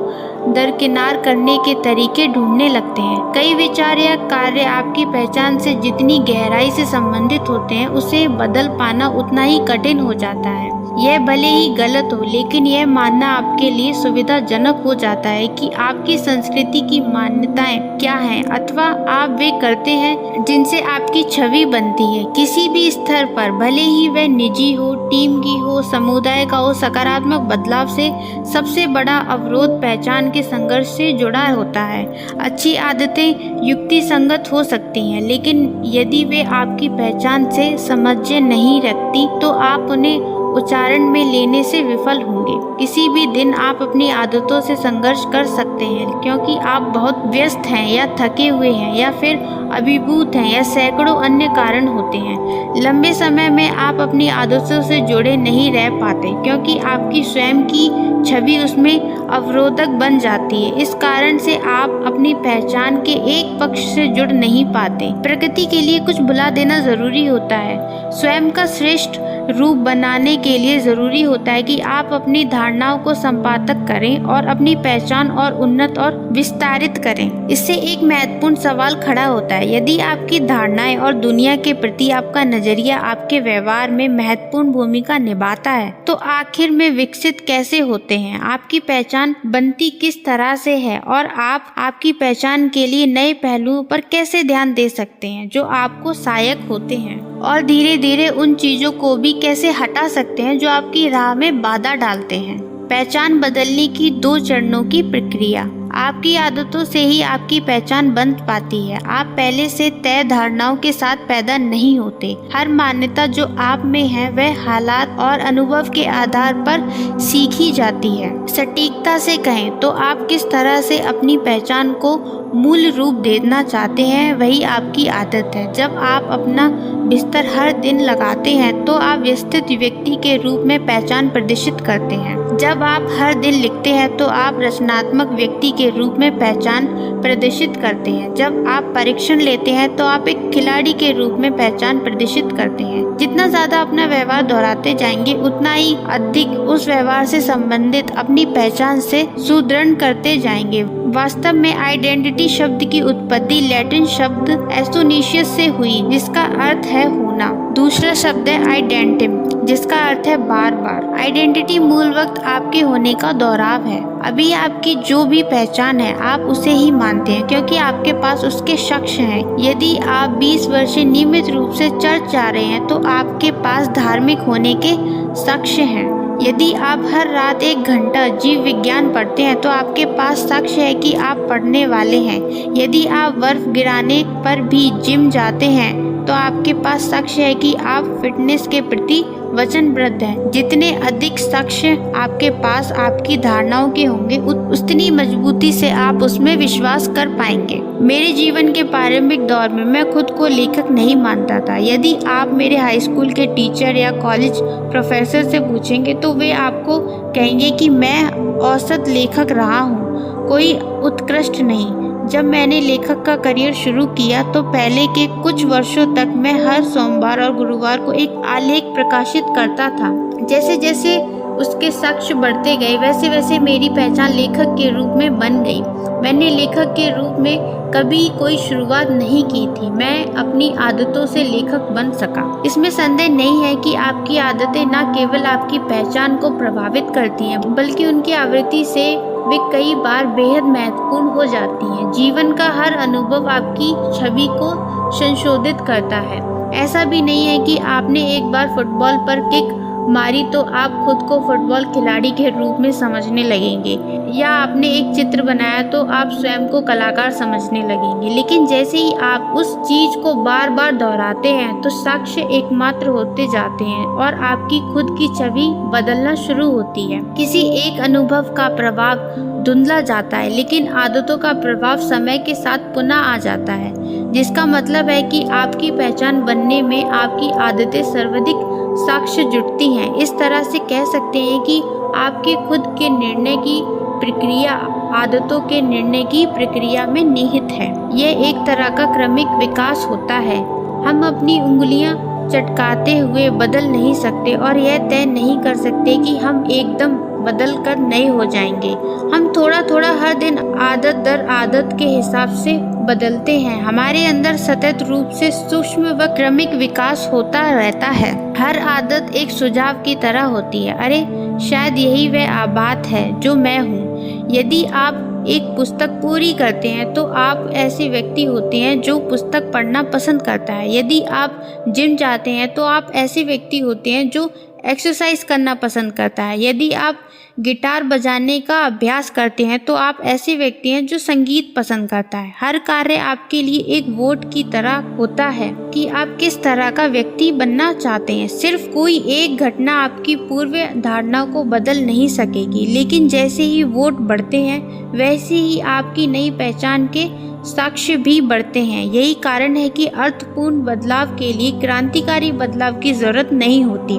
दरकिनार करने के तरीके ढूंढने लगते हैं। कई विचार या कार्य आपकी पहचान से जितनी गहराई से संबंधित होते हैं उसे बदल पाना उतना ही कठिन हो जाता है। यह भले ही गलत हो लेकिन यह मानना आपके लिए सुविधाजनक हो जाता है कि आपकी संस्कृति की मान्यताएं क्या हैं अथवा आप वे करते हैं जिनसे आपकी छवि बनती है। किसी भी स्तर पर भले ही वह निजी हो, टीम की हो, समुदाय का हो, सकारात्मक बदलाव से सबसे बड़ा अवरोध पहचान के संघर्ष से जुड़ा होता है। अच्छी आदतें युक्ति संगत हो सकती हैं लेकिन यदि वे आपकी पहचान से समझ नहीं रखती तो आप उन्हें उच्चारण में लेने से विफल होंगे। किसी भी दिन आप अपनी आदतों से संघर्ष कर सकते हैं क्योंकि आप बहुत व्यस्त हैं या थके हुए हैं या फिर अभिभूत हैं या सैकड़ों अन्य कारण होते हैं। लंबे समय में आप अपनी आदतों से जुड़े नहीं रह पाते क्योंकि आपकी स्वयं की छवि उसमें अवरोधक बन जाती है। इस कारण से आप अपनी पहचान के एक पक्ष से जुड़ नहीं पाते। प्रकृति के लिए कुछ भुला देना जरूरी होता है। स्वयं का श्रेष्ठ रूप बनाने के लिए जरूरी होता है कि आप अपनी धारणाओं को संपादक करें और अपनी पहचान और उन्नत और विस्तारित करें। इससे एक महत्वपूर्ण सवाल खड़ा होता है। यदि आपकी धारणाएं और दुनिया के प्रति आपका नजरिया आपके व्यवहार में महत्वपूर्ण भूमिका निभाता है तो आखिर में विकसित कैसे होते हैं? आपकी पहचान बनती किस तरह से है और आप आपकी पहचान के लिए नए पहलुओं पर कैसे ध्यान दे सकते हैं जो आपको सहायक होते हैं और धीरे धीरे उन चीजों को भी कैसे हटा सकते हैं जो आपकी राह में बाधा डालते हैं। पहचान बदलने की 2 चरणों की प्रक्रिया। आपकी आदतों से ही आपकी पहचान बन पाती है। आप पहले से तय धारणाओं के साथ पैदा नहीं होते। हर मान्यता जो आप में है वह हालात और अनुभव के आधार पर सीखी जाती है। सटीकता से कहें तो आप किस तरह से अपनी पहचान को मूल रूप देना चाहते हैं वही आपकी आदत है। जब आप अपना बिस्तर हर दिन लगाते हैं तो आप व्यवस्थित व्यक्ति के रूप में पहचान प्रदर्शित करते हैं। जब आप हर दिन लिखते हैं तो आप रचनात्मक व्यक्ति के रूप में पहचान प्रदर्शित करते हैं। जब आप परीक्षण लेते हैं तो आप एक खिलाड़ी के रूप में पहचान प्रदर्शित करते हैं। जितना ज्यादा अपना व्यवहार दोहराते जाएंगे उतना ही अधिक उस व्यवहार से संबंधित अपनी पहचान से सुदृढ़ करते जाएंगे। वास्तव में आइडेंटिटी शब्द की उत्पत्ति लैटिन शब्द एस्टोनिशियस से हुई जिसका अर्थ है होना। दूसरा शब्द है आइडेंटिम जिसका अर्थ है बार बार। आइडेंटिटी मूल वक्त आपके होने का दोहराव है। अभी आपकी जो भी पहचान है आप उसे ही मानते हैं क्योंकि आपके पास उसके साक्ष्य हैं। यदि आप 20 वर्ष नियमित रूप से चर्च जा रहे हैं तो आपके पास धार्मिक होने के साक्ष्य हैं। यदि आप हर रात 1 घंटा जीव विज्ञान पढ़ते हैं तो आपके पास साक्ष्य है कि आप पढ़ने वाले हैं। यदि आप बर्फ गिराने पर भी जिम जाते हैं तो आपके पास साक्ष्य है कि आप फिटनेस के प्रति वचनबद्ध हैं। जितने अधिक साक्ष्य आपके पास आपकी धारणाओं के होंगे उतनी मजबूती से आप उसमें विश्वास कर पाएंगे। मेरे जीवन के प्रारंभिक दौर में मैं खुद को लेखक नहीं मानता था। यदि आप मेरे हाई स्कूल के टीचर या कॉलेज प्रोफेसर से पूछेंगे तो वे आपको कहेंगे कि मैं औसत लेखक रहा हूँ, कोई उत्कृष्ट नहीं। जब मैंने लेखक का करियर शुरू किया तो पहले के कुछ वर्षों तक मैं हर सोमवार और गुरुवार को एक आलेख प्रकाशित करता था। जैसे जैसे उसके साक्ष्य बढ़ते गए वैसे वैसे मेरी पहचान लेखक के रूप में बन गई। मैंने लेखक के रूप में कभी कोई शुरुआत नहीं की थी। मैं अपनी आदतों से लेखक बन सका। इसमें संदेह नहीं है कि आपकी आदतें न केवल आपकी पहचान को प्रभावित करती हैं बल्कि उनकी आवृत्ति से वे कई बार बेहद महत्वपूर्ण हो जाती हैं। जीवन का हर अनुभव आपकी छवि को संशोधित करता है। ऐसा भी नहीं है कि आपने एक बार फुटबॉल पर किक मारी तो आप खुद को फुटबॉल खिलाड़ी के रूप में समझने लगेंगे, या आपने एक चित्र बनाया तो आप स्वयं को कलाकार समझने लगेंगे। लेकिन जैसे ही आप उस चीज को बार बार दोहराते हैं तो साक्ष्य एकमात्र होते जाते हैं और आपकी खुद की छवि बदलना शुरू होती है। किसी एक अनुभव का प्रभाव धुंधला जाता है लेकिन आदतों का प्रभाव समय के साथ पुनः आ जाता है, जिसका मतलब है कि आपकी पहचान बनने में आपकी आदतें सर्वाधिक साक्ष्य जुटती हैं। इस तरह से कह सकते हैं कि आपके खुद के निर्णय की प्रक्रिया आदतों के निर्णय की प्रक्रिया में निहित है। यह एक तरह का क्रमिक विकास होता है। हम अपनी उंगलियां चटकाते हुए बदल नहीं सकते और यह तय नहीं कर सकते कि हम एकदम बदल कर नए हो जाएंगे। हम थोड़ा थोड़ा हर दिन आदत दर आदत के हिसाब से बदलते हैं। हमारे अंदर सतत रूप से सूक्ष्म व क्रमिक विकास होता रहता है। हर आदत एक सुझाव की तरह होती है। अरे शायद यही वह बात है जो मैं हूँ। यदि आप एक पुस्तक पूरी करते हैं तो आप ऐसे व्यक्ति होते हैं जो पुस्तक पढ़ना पसंद करता है। यदि आप जिम जाते हैं तो आप ऐसे व्यक्ति होते हैं जो एक्सरसाइज करना पसंद करता है। यदि आप गिटार बजाने का अभ्यास करते हैं तो आप ऐसे व्यक्ति हैं जो संगीत पसंद करता है। हर कार्य आपके लिए एक वोट की तरह होता है कि आप किस तरह का व्यक्ति बनना चाहते हैं। सिर्फ कोई एक घटना आपकी पूर्व धारणा को बदल नहीं सकेगी, लेकिन जैसे ही वोट बढ़ते हैं वैसे ही आपकी नई पहचान के साक्ष्य भी बढ़ते हैं। यही कारण है कि अर्थपूर्ण बदलाव के लिए क्रांतिकारी बदलाव की जरूरत नहीं होती।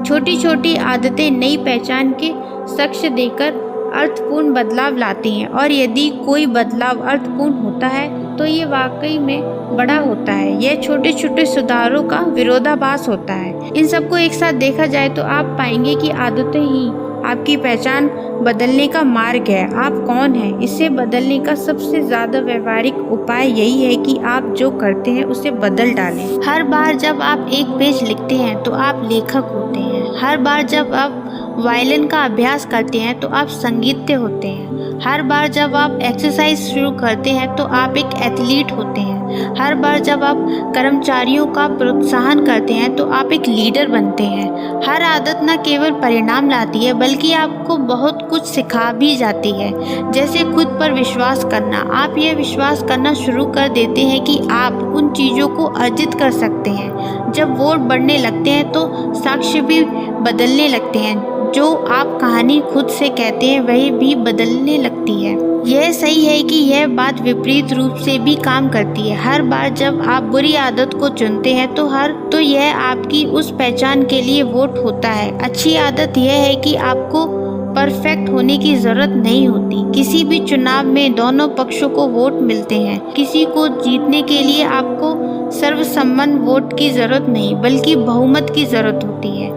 छोटी छोटी आदतें नई पहचान के साक्ष्य देकर अर्थपूर्ण बदलाव लाती हैं, और यदि कोई बदलाव अर्थपूर्ण होता है तो ये वाकई में बड़ा होता है। यह छोटे छोटे सुधारों का विरोधाभास होता है। इन सबको एक साथ देखा जाए तो आप पाएंगे कि आदतें ही आपकी पहचान बदलने का मार्ग है। आप कौन हैं, इसे बदलने का सबसे ज्यादा व्यवहारिक उपाय यही है कि आप जो करते हैं उसे बदल डालें। हर बार जब आप एक पेज लिखते हैं तो आप लेखक होते हैं। हर बार जब आप वायलिन का अभ्यास करते हैं तो आप संगीतज्ञ होते हैं। हर बार जब आप एक्सरसाइज शुरू करते हैं तो आप एक एथलीट होते हैं। हर बार जब आप कर्मचारियों का प्रोत्साहन करते हैं तो आप एक लीडर बनते हैं। हर आदत न केवल परिणाम लाती है बल्कि आपको बहुत कुछ सिखा भी जाती है, जैसे खुद पर विश्वास करना। आप यह विश्वास करना शुरू कर देते हैं कि आप उन चीज़ों को अर्जित कर सकते हैं। जब वोट बढ़ने लगते हैं तो साक्ष्य भी बदलने लगते हैं। जो आप कहानी खुद से कहते हैं वही भी बदलने लगती है। यह सही है कि यह बात विपरीत रूप से भी काम करती है। हर बार जब आप बुरी आदत को चुनते हैं तो यह आपकी उस पहचान के लिए वोट होता है। अच्छी आदत यह है कि आपको परफेक्ट होने की जरूरत नहीं होती। किसी भी चुनाव में दोनों पक्षों को वोट मिलते हैं। किसी को जीतने के लिए आपको सर्वसम्मत वोट की जरूरत नहीं बल्कि बहुमत की जरूरत होती है।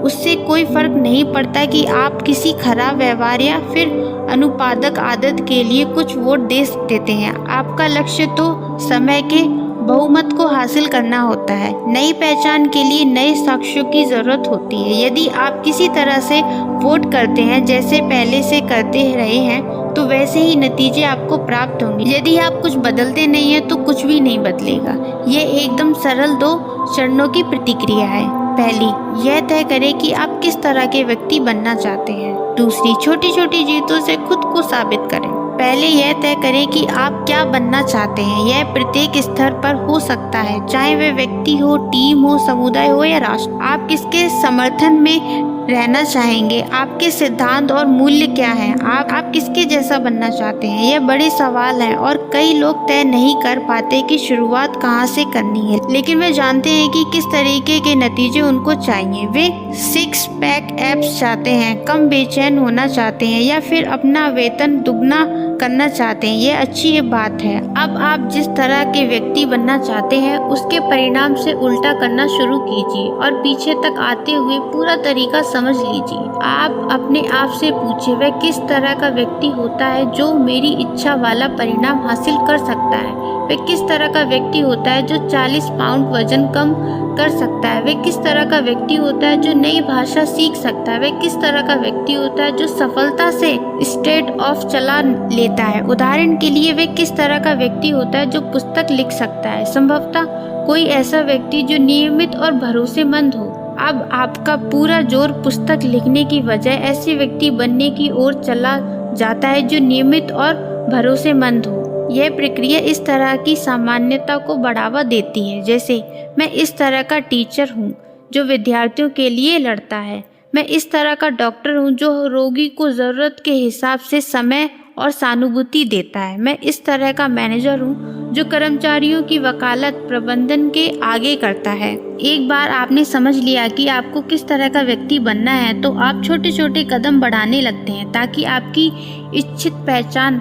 उससे कोई फर्क नहीं पड़ता कि आप किसी खराब व्यवहार या फिर अनुपादक आदत के लिए कुछ वोट दे देते हैं। आपका लक्ष्य तो समय के बहुमत को हासिल करना होता है। नई पहचान के लिए नए साक्ष्यों की जरूरत होती है। यदि आप किसी तरह से वोट करते हैं जैसे पहले से करते रहे हैं तो वैसे ही नतीजे आपको प्राप्त होंगे। यदि आप कुछ बदलते नहीं हैं तो कुछ भी नहीं बदलेगा। ये एकदम सरल 2 चरणों की प्रतिक्रिया है। पहली, यह तय करें कि आप किस तरह के व्यक्ति बनना चाहते हैं। दूसरी, छोटी छोटी जीतों से खुद को साबित करें। पहले यह तय करें कि आप क्या बनना चाहते हैं। यह प्रत्येक स्तर पर हो सकता है, चाहे वह व्यक्ति हो, टीम हो, समुदाय हो या राष्ट्र। आप किसके समर्थन में रहना चाहेंगे, आपके सिद्धांत और मूल्य क्या हैं, आप किसके जैसा बनना चाहते हैं। यह बड़े सवाल हैं और कई लोग तय नहीं कर पाते कि शुरुआत कहाँ से करनी है, लेकिन वे जानते हैं कि किस तरीके के नतीजे उनको चाहिए। वे 6 पैक एब्स चाहते हैं, कम बेचैन होना चाहते हैं या फिर अपना वेतन दुगना करना चाहते हैं। ये अच्छी बात है। अब आप जिस तरह के व्यक्ति बनना चाहते हैं उसके परिणाम से उल्टा करना शुरू कीजिए और पीछे तक आते हुए पूरा तरीका समझ लीजिए। आप अपने आप से पूछिए, वह किस तरह का व्यक्ति होता है जो मेरी इच्छा वाला परिणाम हासिल कर सकता है। वह किस तरह का व्यक्ति होता है जो 40 पाउंड वजन कम कर सकता है। वह किस तरह का व्यक्ति होता है जो नई भाषा सीख सकता है। वह किस तरह का व्यक्ति होता है जो सफलता से स्टेट ऑफ चला लेता है। उदाहरण के लिए, वह किस तरह का व्यक्ति होता है जो पुस्तक लिख सकता है। संभवतः कोई ऐसा व्यक्ति जो नियमित और भरोसेमंद हो। अब आपका पूरा जोर पुस्तक लिखने की बजाय ऐसे व्यक्ति बनने की ओर चला जाता है जो नियमित और भरोसेमंद हो। यह प्रक्रिया इस तरह की सामान्यता को बढ़ावा देती है, जैसे मैं इस तरह का टीचर हूँ जो विद्यार्थियों के लिए लड़ता है। मैं इस तरह का डॉक्टर हूँ जो रोगी को ज़रूरत के हिसाब से समय और सहानुभूति देता है। मैं इस तरह का मैनेजर हूँ जो कर्मचारियों की वकालत प्रबंधन के आगे करता है। एक बार आपने समझ लिया कि आपको किस तरह का व्यक्ति बनना है तो आप छोटे छोटे कदम बढ़ाने लगते हैं ताकि आपकी इच्छित पहचान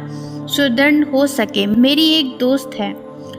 सुदृढ़ हो सके। मेरी एक दोस्त है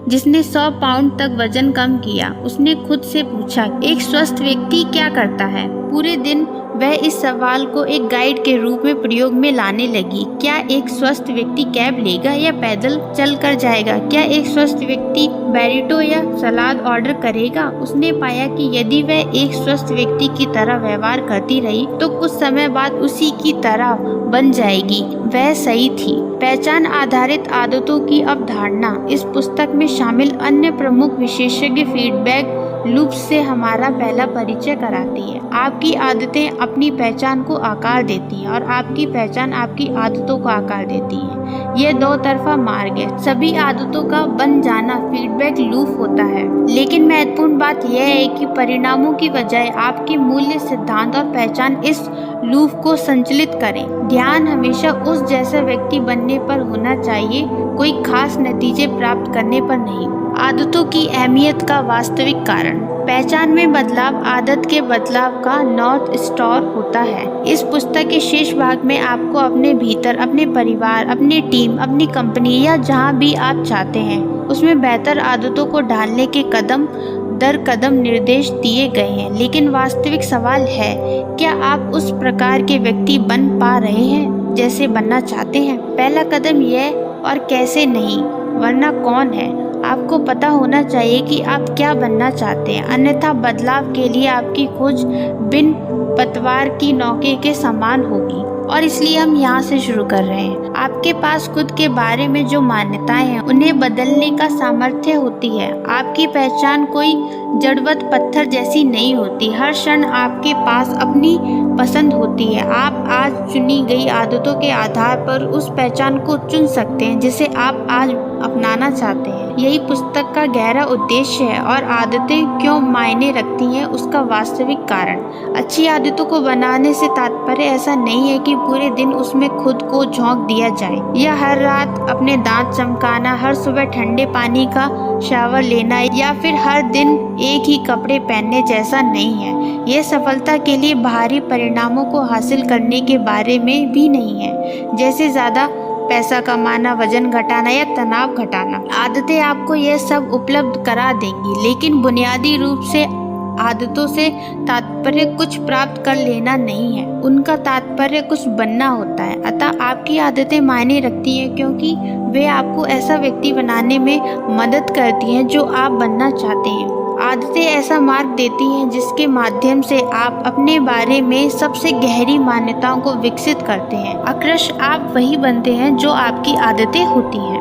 जिसने 100 पाउंड तक वजन कम किया। उसने खुद से पूछा, एक स्वस्थ व्यक्ति क्या करता है। पूरे दिन वह इस सवाल को एक गाइड के रूप में प्रयोग में लाने लगी। क्या एक स्वस्थ व्यक्ति कैब लेगा या पैदल चल कर जाएगा? क्या एक स्वस्थ व्यक्ति बैरिटो या सलाद ऑर्डर करेगा? उसने पाया कि यदि वह एक स्वस्थ व्यक्ति की तरह व्यवहार करती रही तो कुछ समय बाद उसी की तरह बन जाएगी। वह सही थी। पहचान आधारित आदतों की अवधारणा इस पुस्तक में शामिल अन्य प्रमुख विशेषज्ञ फीडबैक लूप से हमारा पहला परिचय कराती है। आपकी आदतें अपनी पहचान को आकार देती हैं और आपकी पहचान आपकी आदतों को आकार देती है। यह 2 तरफा मार्ग है। सभी आदतों का बन जाना फीडबैक लूप होता है, लेकिन महत्वपूर्ण बात यह है कि परिणामों की बजाय आपके मूल्य, सिद्धांत और पहचान इस लूप को संचालित करें। ध्यान हमेशा उस जैसा व्यक्ति बनने पर होना चाहिए, कोई खास नतीजे प्राप्त करने पर नहीं। आदतों की अहमियत का वास्तविक कारण। पहचान में बदलाव आदत के बदलाव का नॉर्थ स्टार होता है। इस पुस्तक के शेष भाग में आपको अपने भीतर, अपने परिवार, अपनी टीम, अपनी कंपनी या जहां भी आप चाहते हैं उसमें बेहतर आदतों को ढालने के कदम दर कदम निर्देश दिए गए हैं। लेकिन वास्तविक सवाल है, क्या आप उस प्रकार के व्यक्ति बन पा रहे हैं जैसे बनना चाहते हैं? पहला कदम यह और कैसे नहीं, वरना कौन है। आपको पता होना चाहिए कि आप क्या बनना चाहते हैं, अन्यथा बदलाव के लिए आपकी खोज बिन पतवार की नौके के समान होगी। और इसलिए हम यहाँ से शुरू कर रहे हैं। आपके पास खुद के बारे में जो मान्यताएं हैं उन्हें बदलने का सामर्थ्य होती है। आपकी पहचान कोई जड़वत पत्थर जैसी नहीं होती। हर क्षण आपके पास अपनी पसंद होती है। आप आज चुनी गई आदतों के आधार पर उस पहचान को चुन सकते हैं जिसे आप आज अपनाना चाहते हैं। यही पुस्तक का गहरा उद्देश्य है और आदतें क्यों मायने रखती हैं उसका वास्तविक कारण। अच्छी आदतों को बनाने से तात्पर्य ऐसा नहीं है कि पूरे दिन उसमें खुद को झोंक दिया जाए या हर रात अपने दांत चमकाना, हर सुबह ठंडे पानी का शावर लेना या फिर हर दिन एक ही कपड़े पहनने जैसा नहीं है। यह सफलता के लिए बाहरी परिणामों को हासिल करने के बारे में भी नहीं है, जैसे ज्यादा पैसा कमाना, वजन घटाना या तनाव घटाना। आदतें आपको यह सब उपलब्ध करा देंगी, लेकिन बुनियादी रूप से आदतों से तात्पर्य कुछ प्राप्त कर लेना नहीं है, उनका तात्पर्य कुछ बनना होता है। अतः आपकी आदतें मायने रखती हैं क्योंकि वे आपको ऐसा व्यक्ति बनाने में मदद करती हैं जो आप बनना चाहते हैं। आदतें ऐसा मार्ग देती हैं जिसके माध्यम से आप अपने बारे में सबसे गहरी मान्यताओं को विकसित करते हैं। अक्रश आप वही बनते हैं जो आपकी आदतें होती हैं।